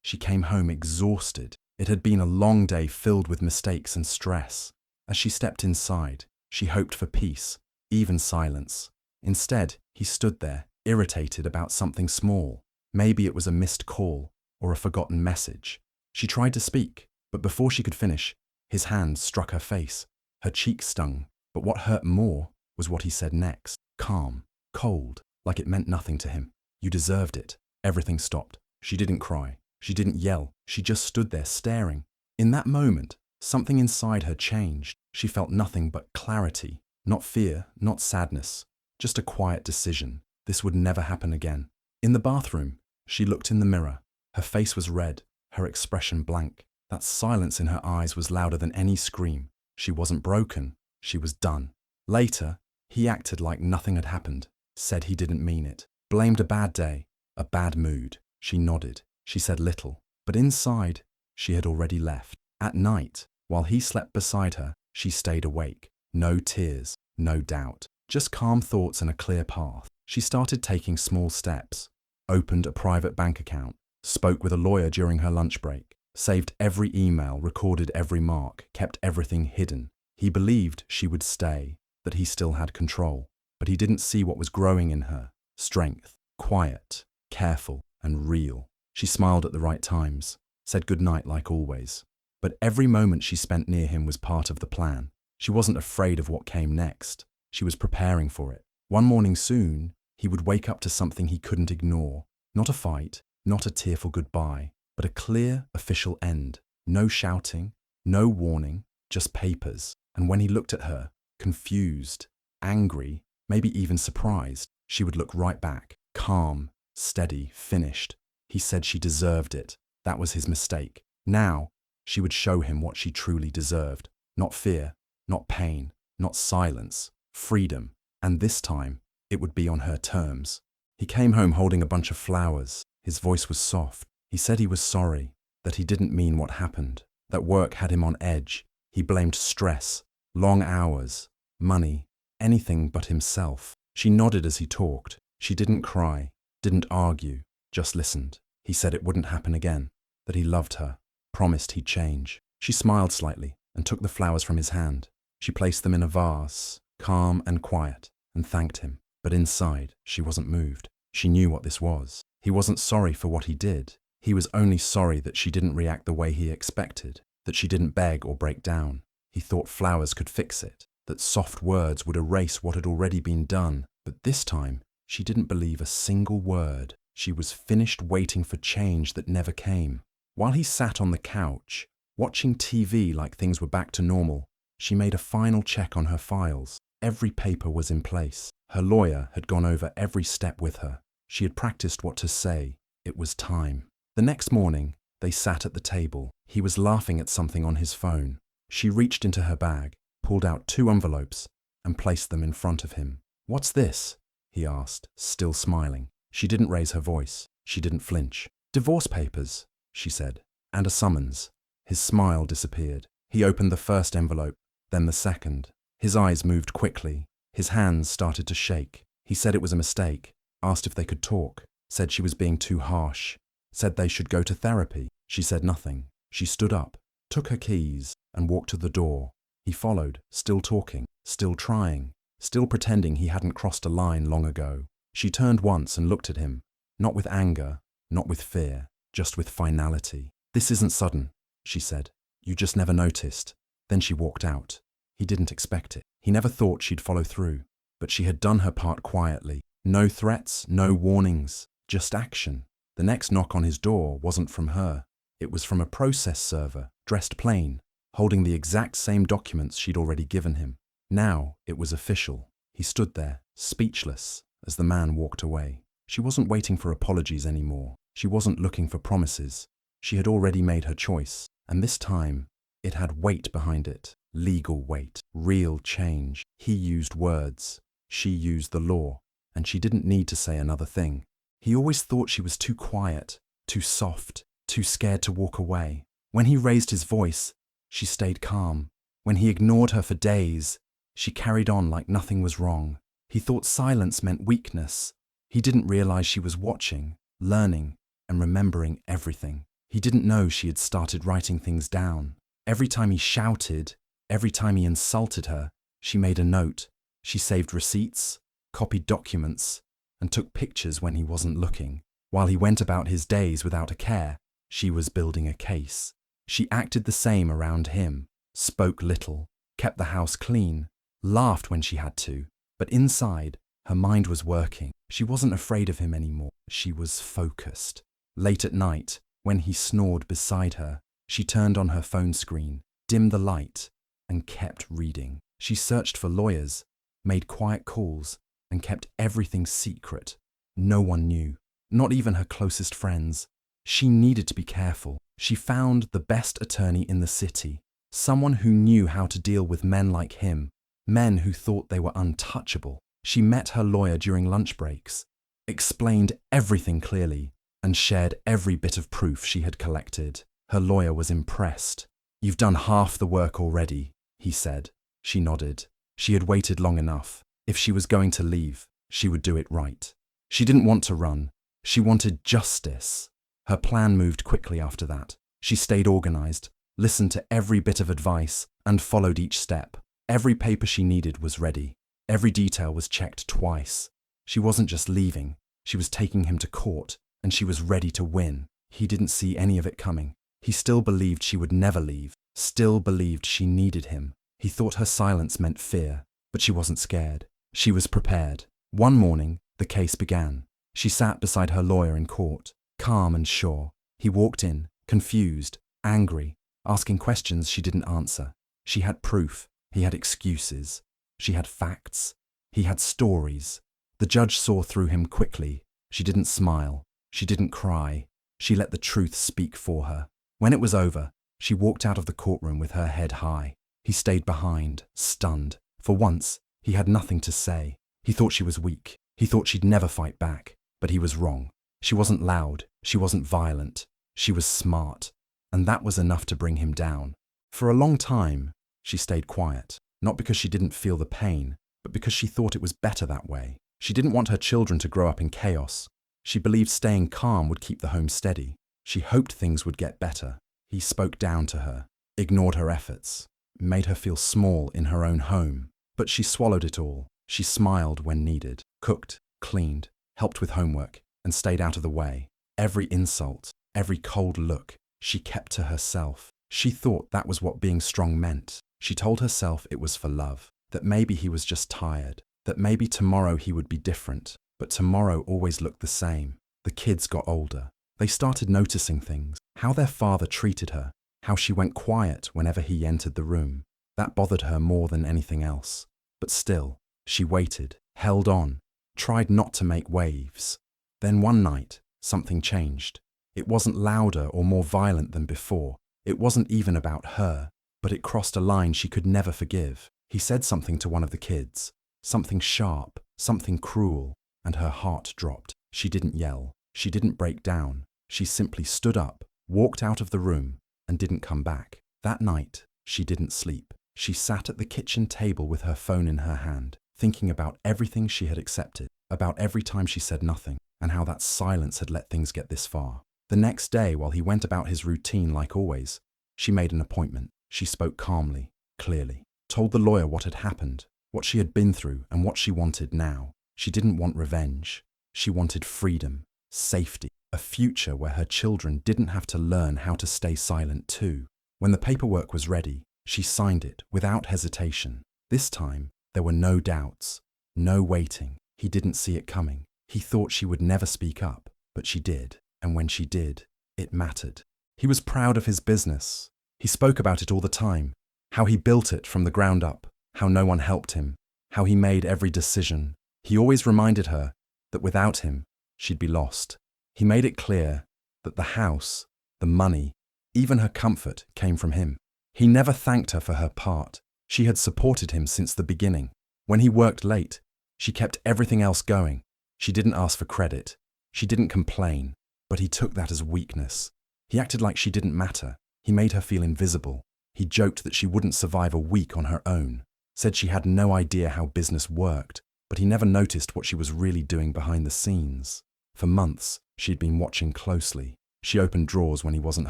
She came home exhausted. It had been a long day filled with mistakes and stress. As she stepped inside, she hoped for peace, even silence. Instead, he stood there, irritated about something small. Maybe it was a missed call or a forgotten message. She tried to speak, but before she could finish, his hand struck her face. Her cheek stung, but what hurt more was what he said next. Calm, cold, like it meant nothing to him. You deserved it. Everything stopped. She didn't cry. She didn't yell. She just stood there staring. In that moment, something inside her changed. She felt nothing but clarity. Not fear, not sadness. Just a quiet decision. This would never happen again. In the bathroom, she looked in the mirror. Her face was red, her expression blank. That silence in her eyes was louder than any scream. She wasn't broken. She was done. Later, he acted like nothing had happened, said he didn't mean it, blamed a bad day, a bad mood. She nodded. She said little, but inside, she had already left. At night, while he slept beside her, she stayed awake. No tears, no doubt, just calm thoughts and a clear path. She started taking small steps, opened a private bank account, spoke with a lawyer during her lunch break, saved every email, recorded every mark, kept everything hidden. He believed she would stay, that he still had control, but he didn't see what was growing in her. Strength, quiet, careful, and real. She smiled at the right times, said goodnight like always. But every moment she spent near him was part of the plan. She wasn't afraid of what came next. She was preparing for it. One morning soon, he would wake up to something he couldn't ignore. Not a fight, not a tearful goodbye, but a clear, official end. No shouting, no warning, just papers. And when he looked at her, confused, angry, maybe even surprised, she would look right back, calm, steady, finished. He said she deserved it. That was his mistake. Now, she would show him what she truly deserved. Not fear, not pain, not silence, freedom. And this time, it would be on her terms. He came home holding a bunch of flowers. His voice was soft. He said he was sorry, that he didn't mean what happened, that work had him on edge. He blamed stress, long hours, money, anything but himself. She nodded as he talked. She didn't cry, didn't argue, just listened. He said it wouldn't happen again, that he loved her, promised he'd change. She smiled slightly and took the flowers from his hand. She placed them in a vase, calm and quiet, and thanked him. But inside, she wasn't moved. She knew what this was. He wasn't sorry for what he did. He was only sorry that she didn't react the way he expected, that she didn't beg or break down. He thought flowers could fix it, that soft words would erase what had already been done. But this time, she didn't believe a single word. She was finished waiting for change that never came. While he sat on the couch, watching TV like things were back to normal, she made a final check on her files. Every paper was in place. Her lawyer had gone over every step with her. She had practiced what to say. It was time. The next morning, they sat at the table. He was laughing at something on his phone. She reached into her bag, pulled out 2 envelopes, and placed them in front of him. "What's this?" he asked, still smiling. She didn't raise her voice. She didn't flinch. "Divorce papers," she said, "and a summons." His smile disappeared. He opened the first envelope, then the second. His eyes moved quickly. His hands started to shake. He said it was a mistake, asked if they could talk, said she was being too harsh, said they should go to therapy. She said nothing. She stood up, took her keys, and walked to the door. He followed, still talking, still trying, still pretending he hadn't crossed a line long ago. She turned once and looked at him, not with anger, not with fear, just with finality. "This isn't sudden," she said. "You just never noticed." Then she walked out. He didn't expect it. He never thought she'd follow through. But she had done her part quietly. No threats, no warnings, just action. The next knock on his door wasn't from her. It was from a process server, dressed plain, holding the exact same documents she'd already given him. Now it was official. He stood there, speechless, as the man walked away. She wasn't waiting for apologies anymore. She wasn't looking for promises. She had already made her choice, and this time, it had weight behind it. Legal weight, real change. He used words. She used the law, and she didn't need to say another thing. He always thought she was too quiet, too soft, too scared to walk away. When he raised his voice, she stayed calm. When he ignored her for days, she carried on like nothing was wrong. He thought silence meant weakness. He didn't realize she was watching, learning, and remembering everything. He didn't know she had started writing things down. Every time he shouted, every time he insulted her, she made a note. She saved receipts, copied documents, and took pictures when he wasn't looking. While he went about his days without a care, she was building a case. She acted the same around him, spoke little, kept the house clean, laughed when she had to, but inside, her mind was working. She wasn't afraid of him anymore. She was focused. Late at night, when he snored beside her, she turned on her phone screen, dimmed the light, and kept reading. She searched for lawyers, made quiet calls, and kept everything secret. No one knew, not even her closest friends. She needed to be careful. She found the best attorney in the city, someone who knew how to deal with men like him, men who thought they were untouchable. She met her lawyer during lunch breaks, explained everything clearly, and shared every bit of proof she had collected. Her lawyer was impressed. "You've done half the work already," he said. She nodded. She had waited long enough. If she was going to leave, she would do it right. She didn't want to run. She wanted justice. Her plan moved quickly after that. She stayed organized, listened to every bit of advice, and followed each step. Every paper she needed was ready. Every detail was checked twice. She wasn't just leaving. She was taking him to court, and she was ready to win. He didn't see any of it coming. He still believed she would never leave, still believed she needed him. He thought her silence meant fear, but she wasn't scared. She was prepared. One morning, the case began. She sat beside her lawyer in court, calm and sure. He walked in, confused, angry, asking questions she didn't answer. She had proof. He had excuses. She had facts. He had stories. The judge saw through him quickly. She didn't smile. She didn't cry. She let the truth speak for her. When it was over, she walked out of the courtroom with her head high. He stayed behind, stunned. For once, he had nothing to say. He thought she was weak. He thought she'd never fight back. But he was wrong. She wasn't loud. She wasn't violent. She was smart. And that was enough to bring him down. For a long time, she stayed quiet. Not because she didn't feel the pain, but because she thought it was better that way. She didn't want her children to grow up in chaos. She believed staying calm would keep the home steady. She hoped things would get better. He spoke down to her, ignored her efforts, made her feel small in her own home. But she swallowed it all. She smiled when needed, cooked, cleaned, helped with homework, and stayed out of the way. Every insult, every cold look, she kept to herself. She thought that was what being strong meant. She told herself it was for love, that maybe he was just tired, that maybe tomorrow he would be different. But tomorrow always looked the same. The kids got older. They started noticing things, how their father treated her, how she went quiet whenever he entered the room. That bothered her more than anything else. But still, she waited, held on, tried not to make waves. Then one night, something changed. It wasn't louder or more violent than before. It wasn't even about her, but it crossed a line she could never forgive. He said something to one of the kids, something sharp, something cruel, and her heart dropped. She didn't yell. She didn't break down. She simply stood up, walked out of the room, and didn't come back. That night, she didn't sleep. She sat at the kitchen table with her phone in her hand, thinking about everything she had accepted, about every time she said nothing, and how that silence had let things get this far. The next day, while he went about his routine like always, she made an appointment. She spoke calmly, clearly, told the lawyer what had happened, what she had been through, and what she wanted now. She didn't want revenge. She wanted freedom, safety, a future where her children didn't have to learn how to stay silent too. When the paperwork was ready, she signed it without hesitation. This time, there were no doubts, no waiting. He didn't see it coming. He thought she would never speak up, but she did. And when she did, it mattered. He was proud of his business. He spoke about it all the time, how he built it from the ground up, how no one helped him, how he made every decision. He always reminded her that without him, she'd be lost. He made it clear that the house, the money, even her comfort came from him. He never thanked her for her part. She had supported him since the beginning. When he worked late, she kept everything else going. She didn't ask for credit. She didn't complain, but he took that as weakness. He acted like she didn't matter. He made her feel invisible. He joked that she wouldn't survive a week on her own, said she had no idea how business worked, but he never noticed what she was really doing behind the scenes. For months, she'd been watching closely. She opened drawers when he wasn't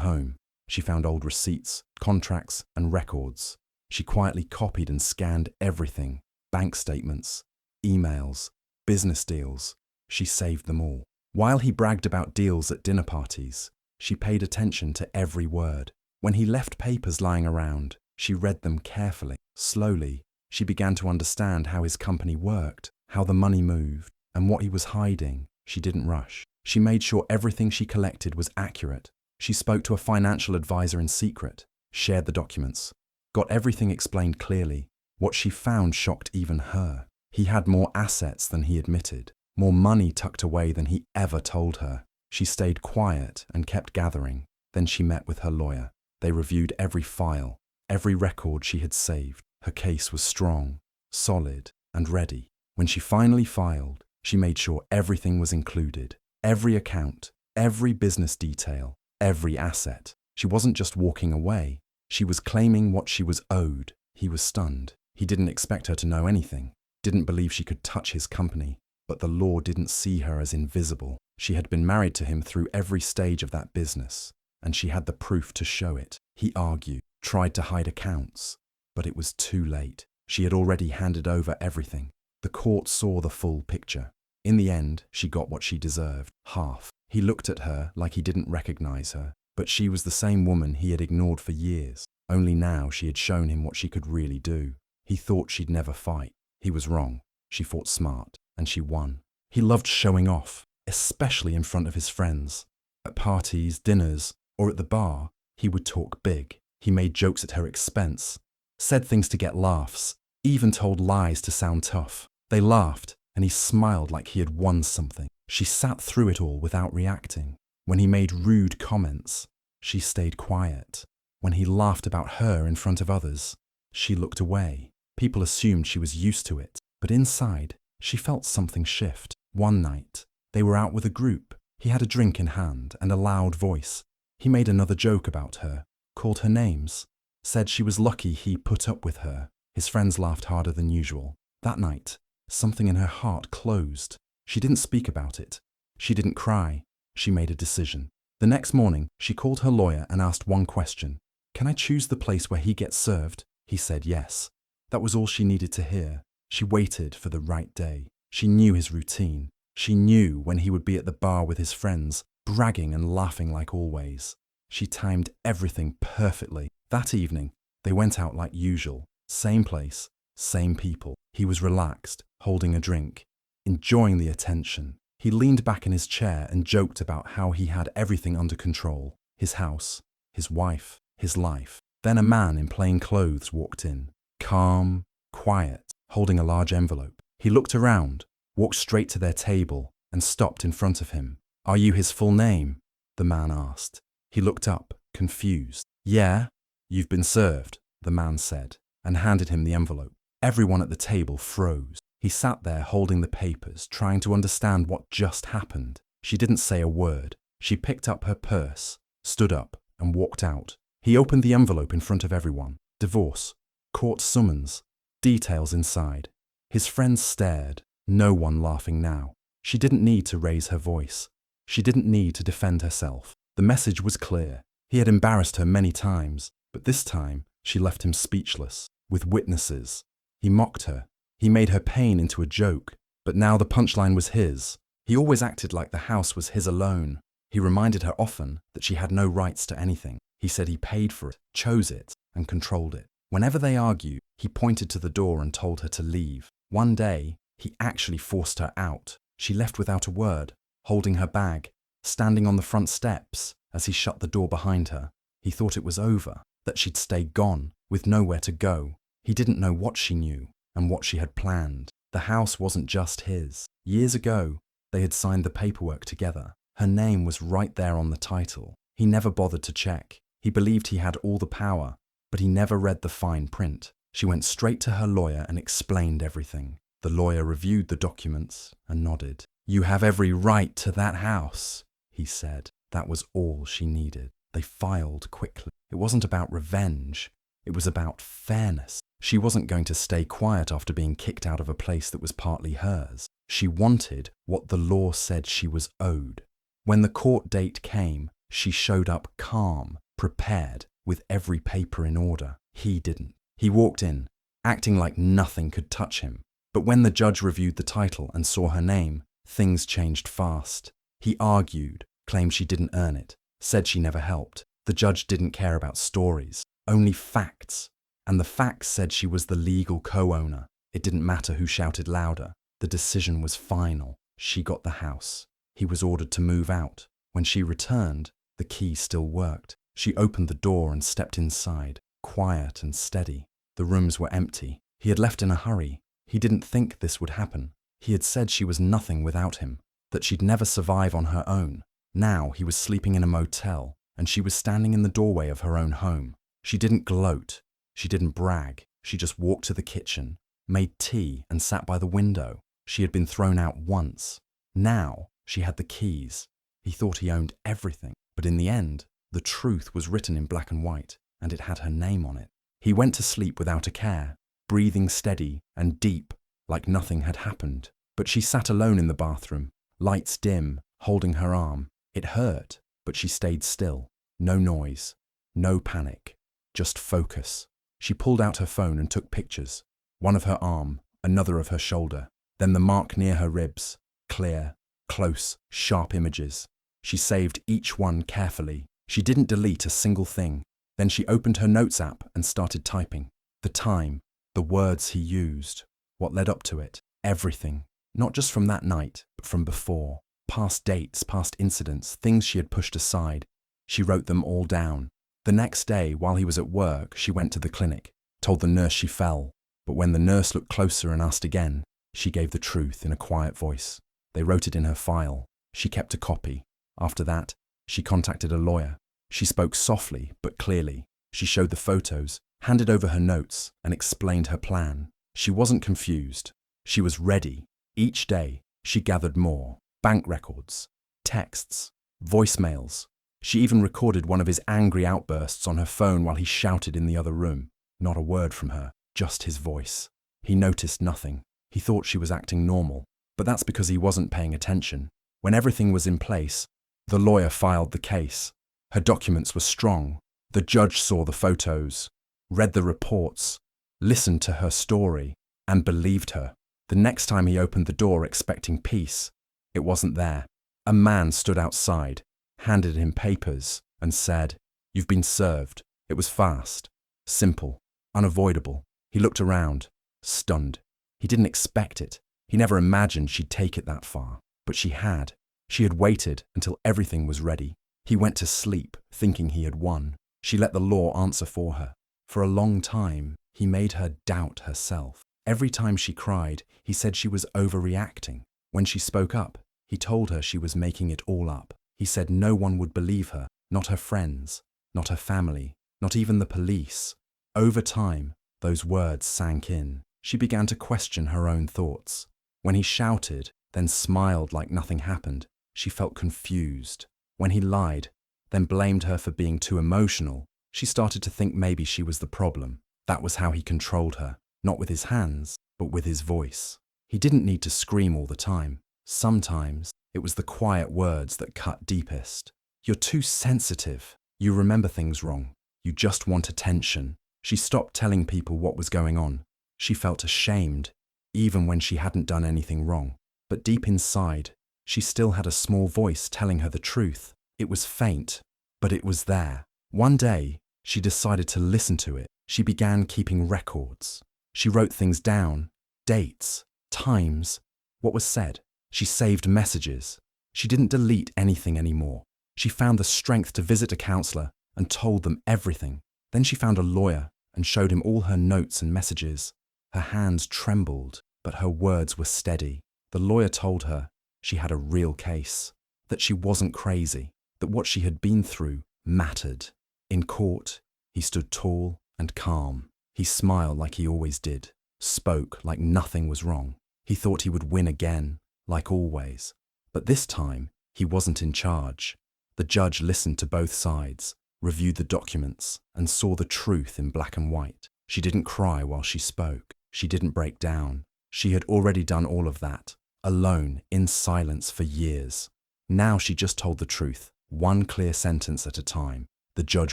home. She found old receipts, contracts, and records. She quietly copied and scanned everything: bank statements, emails, business deals. She saved them all. While he bragged about deals at dinner parties, she paid attention to every word. When he left papers lying around, she read them carefully. Slowly, she began to understand how his company worked, how the money moved, and what he was hiding. She didn't rush. She made sure everything she collected was accurate. She spoke to a financial advisor in secret, shared the documents, got everything explained clearly. What she found shocked even her. He had more assets than he admitted, more money tucked away than he ever told her. She stayed quiet and kept gathering. Then she met with her lawyer. They reviewed every file, every record she had saved. Her case was strong, solid, and ready. When she finally filed, she made sure everything was included. Every account, every business detail, every asset. She wasn't just walking away. She was claiming what she was owed. He was stunned. He didn't expect her to know anything, didn't believe she could touch his company. But the law didn't see her as invisible. She had been married to him through every stage of that business, and she had the proof to show it. He argued, tried to hide accounts, but it was too late. She had already handed over everything. The court saw the full picture. In the end, she got what she deserved, half. He looked at her like he didn't recognize her, but she was the same woman he had ignored for years. Only now she had shown him what she could really do. He thought she'd never fight. He was wrong. She fought smart, and she won. He loved showing off, especially in front of his friends. At parties, dinners, or at the bar, he would talk big. He made jokes at her expense, said things to get laughs, even told lies to sound tough. They laughed, and he smiled like he had won something. She sat through it all without reacting. When he made rude comments, she stayed quiet. When he laughed about her in front of others, she looked away. People assumed she was used to it, but inside, she felt something shift. One night, they were out with a group. He had a drink in hand and a loud voice. He made another joke about her, called her names, said she was lucky he put up with her. His friends laughed harder than usual. That night, something in her heart closed. She didn't speak about it. She didn't cry. She made a decision. The next morning, she called her lawyer and asked one question. "Can I choose the place where he gets served?" He said yes. That was all she needed to hear. She waited for the right day. She knew his routine. She knew when he would be at the bar with his friends, bragging and laughing like always. She timed everything perfectly. That evening, they went out like usual. Same place, same people. He was relaxed, holding a drink, enjoying the attention. He leaned back in his chair and joked about how he had everything under control. His house, his wife, his life. Then a man in plain clothes walked in. Calm, quiet, holding a large envelope. He looked around, walked straight to their table, and stopped in front of him. "Are you his full name?" the man asked. He looked up, confused. "Yeah, you've been served," the man said, and handed him the envelope. Everyone at the table froze. He sat there holding the papers, trying to understand what just happened. She didn't say a word. She picked up her purse, stood up, and walked out. He opened the envelope in front of everyone. Divorce, court summons, details inside. His friends stared, no one laughing now. She didn't need to raise her voice. She didn't need to defend herself. The message was clear. He had embarrassed her many times, but this time she left him speechless, with witnesses. He mocked her. He made her pain into a joke, but now the punchline was his. He always acted like the house was his alone. He reminded her often that she had no rights to anything. He said he paid for it, chose it, and controlled it. Whenever they argued, he pointed to the door and told her to leave. One day, he actually forced her out. She left without a word, holding her bag, standing on the front steps as he shut the door behind her. He thought it was over, that she'd stay gone, with nowhere to go. He didn't know what she knew and what she had planned. The house wasn't just his. Years ago, they had signed the paperwork together. Her name was right there on the title. He never bothered to check. He believed he had all the power, but he never read the fine print. She went straight to her lawyer and explained everything. The lawyer reviewed the documents and nodded. "You have every right to that house," he said. That was all she needed. They filed quickly. It wasn't about revenge. It was about fairness. She wasn't going to stay quiet after being kicked out of a place that was partly hers. She wanted what the law said she was owed. When the court date came, She showed up calm, prepared, with every paper in order. He didn't. He walked in, acting like nothing could touch him. But when the judge reviewed the title and saw her name, things changed fast. He argued, claimed she didn't earn it, said she never helped. The judge didn't care about stories, only facts. And the facts said she was the legal co-owner. It didn't matter who shouted louder. The decision was final. She got the house. He was ordered to move out. When she returned, the key still worked. She opened the door and stepped inside, quiet and steady. The rooms were empty. He had left in a hurry. He didn't think this would happen. He had said she was nothing without him, that she'd never survive on her own. Now he was sleeping in a motel, and she was standing in the doorway of her own home. She didn't gloat. She didn't brag. She just walked to the kitchen, made tea, and sat by the window. She had been thrown out once. Now she had the keys. He thought he owned everything, but in the end, the truth was written in black and white, and it had her name on it. He went to sleep without a care, breathing steady and deep, like nothing had happened. But she sat alone in the bathroom, lights dim, holding her arm. It hurt, but she stayed still. No noise, no panic, just focus. She pulled out her phone and took pictures. One of her arm, another of her shoulder, then the mark near her ribs. Clear, close, sharp images. She saved each one carefully. She didn't delete a single thing. Then she opened her notes app and started typing. The time, the words he used, what led up to it, everything. Not just from that night, but from before. Past dates, past incidents, things she had pushed aside. She wrote them all down. The next day, while he was at work, she went to the clinic, told the nurse she fell. But when the nurse looked closer and asked again, she gave the truth in a quiet voice. They wrote it in her file. She kept a copy. After that, she contacted a lawyer. She spoke softly but clearly. She showed the photos, handed over her notes, and explained her plan. She wasn't confused. She was ready. Each day, she gathered more. Bank records, texts, voicemails. She even recorded one of his angry outbursts on her phone while he shouted in the other room. Not a word from her, just his voice. He noticed nothing. He thought she was acting normal, but that's because he wasn't paying attention. When everything was in place, the lawyer filed the case. Her documents were strong. The judge saw the photos, read the reports, listened to her story, and believed her. The next time he opened the door expecting peace, it wasn't there. A man stood outside, handed him papers, and said, "You've been served." It was fast, simple, unavoidable. He looked around, stunned. He didn't expect it. He never imagined she'd take it that far. But she had. She had waited until everything was ready. He went to sleep, thinking he had won. She let the law answer for her. For a long time, he made her doubt herself. Every time she cried, he said she was overreacting. When she spoke up, he told her she was making it all up. He said no one would believe her, not her friends, not her family, not even the police. Over time, those words sank in. She began to question her own thoughts. When he shouted, then smiled like nothing happened, she felt confused. When he lied, then blamed her for being too emotional, she started to think maybe she was the problem. That was how he controlled her, not with his hands, but with his voice. He didn't need to scream all the time. Sometimes, it was the quiet words that cut deepest. "You're too sensitive. You remember things wrong. You just want attention." She stopped telling people what was going on. She felt ashamed, even when she hadn't done anything wrong. But deep inside, she still had a small voice telling her the truth. It was faint, but it was there. One day, she decided to listen to it. She began keeping records. She wrote things down, dates, times, what was said. She saved messages. She didn't delete anything anymore. She found the strength to visit a counselor and told them everything. Then she found a lawyer and showed him all her notes and messages. Her hands trembled, but her words were steady. The lawyer told her she had a real case, that she wasn't crazy, that what she had been through mattered. In court, he stood tall and calm. He smiled like he always did, spoke like nothing was wrong. He thought he would win again, like always. But this time, he wasn't in charge. The judge listened to both sides, reviewed the documents, and saw the truth in black and white. She didn't cry while she spoke. She didn't break down. She had already done all of that, alone, in silence for years. Now she just told the truth, one clear sentence at a time. The judge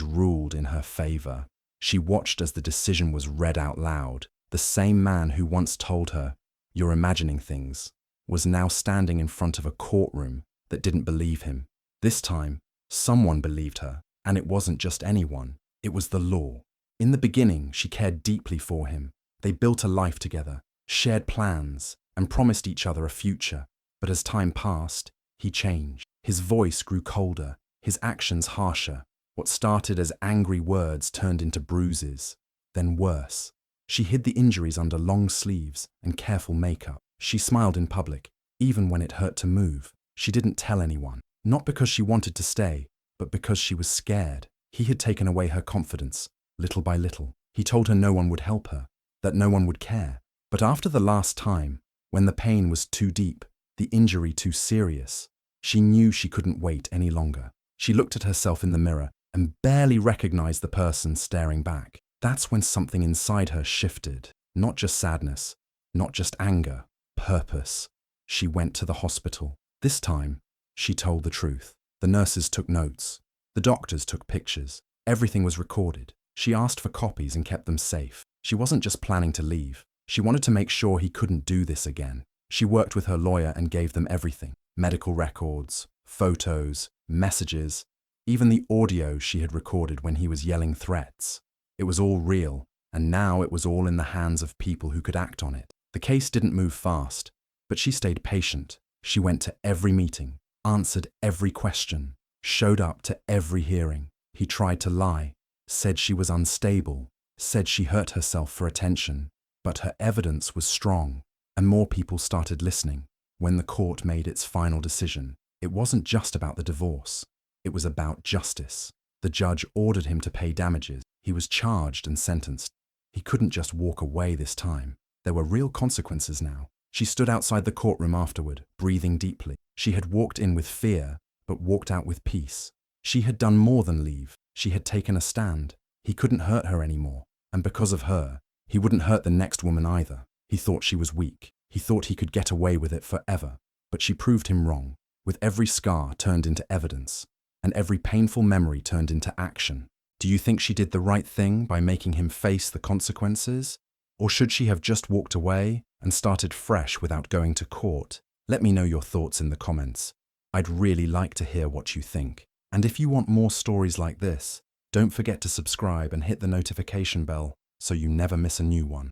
ruled in her favor. She watched as the decision was read out loud. The same man who once told her, "You're imagining things," was now standing in front of a courtroom that didn't believe him. This time, someone believed her, and it wasn't just anyone. It was the law. In the beginning, she cared deeply for him. They built a life together, shared plans, and promised each other a future. But as time passed, he changed. His voice grew colder, his actions harsher. What started as angry words turned into bruises. Then worse. She hid the injuries under long sleeves and careful makeup. She smiled in public, even when it hurt to move. She didn't tell anyone, not because she wanted to stay, but because she was scared. He had taken away her confidence, little by little. He told her no one would help her, that no one would care. But after the last time, when the pain was too deep, the injury too serious, she knew she couldn't wait any longer. She looked at herself in the mirror and barely recognized the person staring back. That's when something inside her shifted. Not just sadness, not just anger, purpose. She went to the hospital. This time, she told the truth. The nurses took notes. The doctors took pictures. Everything was recorded. She asked for copies and kept them safe. She wasn't just planning to leave. She wanted to make sure he couldn't do this again. She worked with her lawyer and gave them everything. Medical records, photos, messages, even the audio she had recorded when he was yelling threats. It was all real, and now it was all in the hands of people who could act on it. The case didn't move fast, but she stayed patient. She went to every meeting, answered every question, showed up to every hearing. He tried to lie, said she was unstable, said she hurt herself for attention, but her evidence was strong, and more people started listening. When the court made its final decision, it wasn't just about the divorce. It was about justice. The judge ordered him to pay damages. He was charged and sentenced. He couldn't just walk away this time. There were real consequences now. She stood outside the courtroom afterward, breathing deeply. She had walked in with fear, but walked out with peace. She had done more than leave. She had taken a stand. He couldn't hurt her anymore. And because of her, he wouldn't hurt the next woman either. He thought she was weak. He thought he could get away with it forever. But she proved him wrong. With every scar turned into evidence, and every painful memory turned into action. Do you think she did the right thing by making him face the consequences? Or should she have just walked away and started fresh without going to court? Let me know your thoughts in the comments. I'd really like to hear what you think. And if you want more stories like this, don't forget to subscribe and hit the notification bell so you never miss a new one.